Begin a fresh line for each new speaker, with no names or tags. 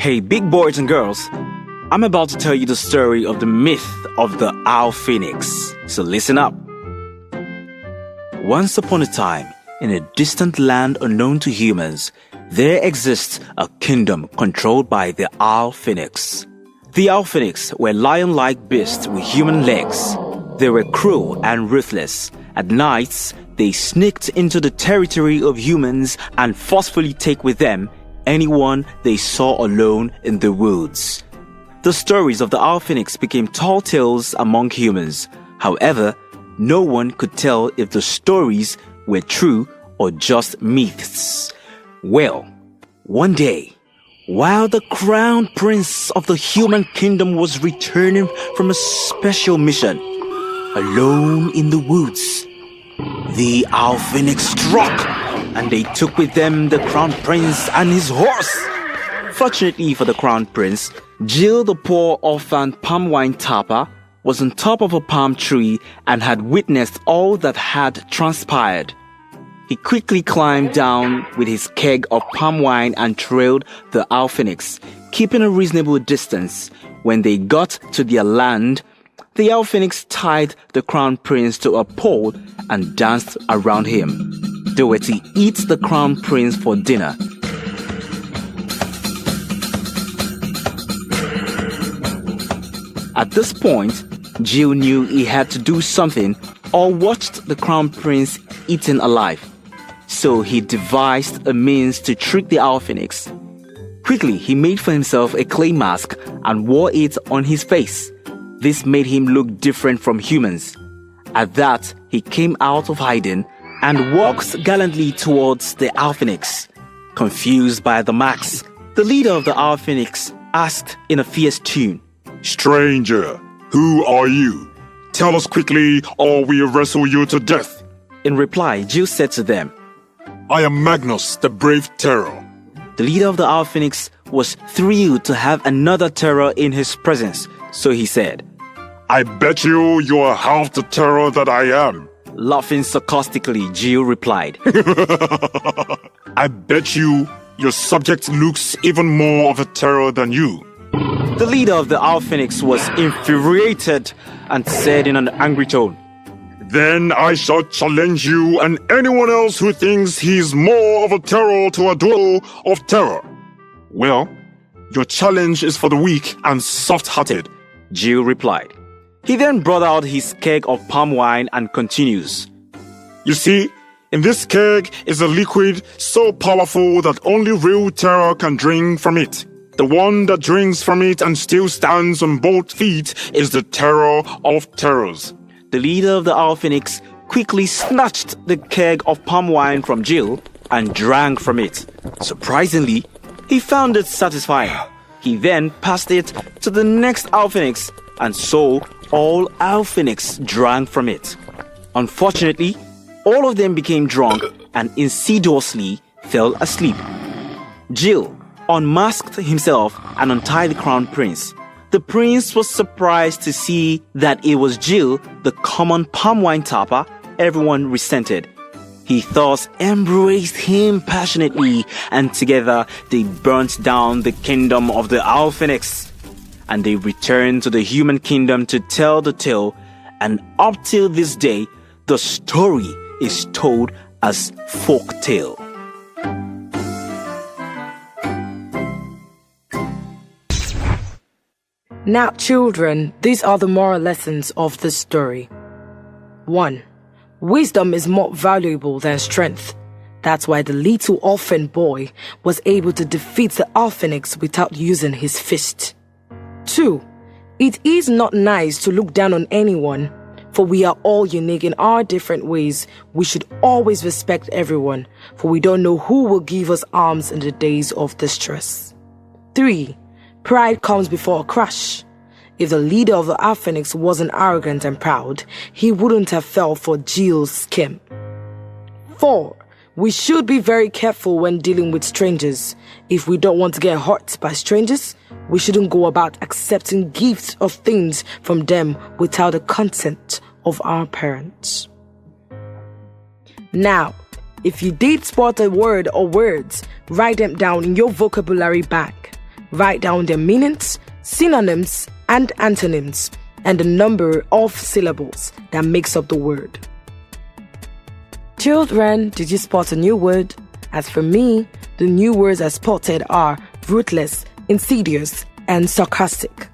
Hey, big boys and girls, I'm about to tell you the story of the myth of the Alphinix. So listen up. Once upon a time, in a distant land unknown to humans, there exists a kingdom controlled by the Alphinix. The Alphinix were lion-like beasts with human legs. They were cruel and ruthless. At nights, they sneaked into the territory of humans and forcefully take with them anyone they saw alone in the woods. The stories of the Alphinix became tall tales among humans. However, no one could tell if the stories were true or just myths. Well, one day, while the crown prince of the human kingdom was returning from a special mission, alone in the woods, the Alphinix struck, and they took with them the crown prince and his horse. Fortunately for the crown prince, Jill, the poor orphan palm wine tapper, was on top of a palm tree and had witnessed all that had transpired. He quickly climbed down with his keg of palm wine and trailed the Alphinix, keeping a reasonable distance. When they got to their land, the Alphinix tied the crown prince to a pole and danced around him. They were to eat the crown prince for dinner. At this point, Jill knew he had to do something or watched the crown prince eaten alive. So he devised a means to trick the Alphinix. Quickly, he made for himself a clay mask and wore it on his face. This made him look different from humans. At that, he came out of hiding and walks gallantly towards the Alphinix. Confused by the mask, the leader of the Alphinix asked in a fierce tune,
"Stranger, who are you? Tell us quickly or we'll wrestle you to death."
In reply, Jill said to them,
"I am Magnus, the brave terror."
The leader of the Alphinix was thrilled to have another terror in his presence, so he said,
"I bet you are half the terror that I am."
Laughing sarcastically, Jill replied,
"I bet you your subject looks even more of a terror than you."
The leader of the Alphinix was infuriated and said in an angry tone,
"Then I shall challenge you and anyone else who thinks he's more of a terror to a duel of terror." "Well, your challenge is for the weak and soft-hearted,"
Jill replied. He then brought out his keg of palm wine and continues,
"You see, in this keg is a liquid so powerful that only real terror can drink from it. The one that drinks from it and still stands on both feet is the terror of terrors."
The leader of the Alphinix quickly snatched the keg of palm wine from Jill and drank from it. Surprisingly, he found it satisfying. He then passed it to the next Alphinix, and so all Alphinix drank from it. Unfortunately, all of them became drunk and insidiously fell asleep. Jill unmasked himself and untied the crown prince. The prince was surprised to see that it was Jill, the common palm wine tapper everyone resented. He thus embraced him passionately, and together they burnt down the kingdom of the Alphinix. And they returned to the human kingdom to tell the tale, and up till this day, the story is told as folk tale.
Now, children, these are the moral lessons of this story. 1. Wisdom is more valuable than strength. That's why the little orphan boy was able to defeat the Alphinix without using his fist. 2. It is not nice to look down on anyone, for we are all unique in our different ways. We should always respect everyone, for we don't know who will give us arms in the days of distress. 3. Pride comes before a crash. If the leader of the Alphinix wasn't arrogant and proud, he wouldn't have fell for Jill's scheme. 4. We should be very careful when dealing with strangers. If we don't want to get hurt by strangers, we shouldn't go about accepting gifts or things from them without the consent of our parents. Now, if you did spot a word or words, write them down in your vocabulary bank. Write down their meanings, synonyms, and antonyms, and the number of syllables that makes up the word. Children, did you spot a new word? As for me, the new words I spotted are ruthless, insidious, and sarcastic.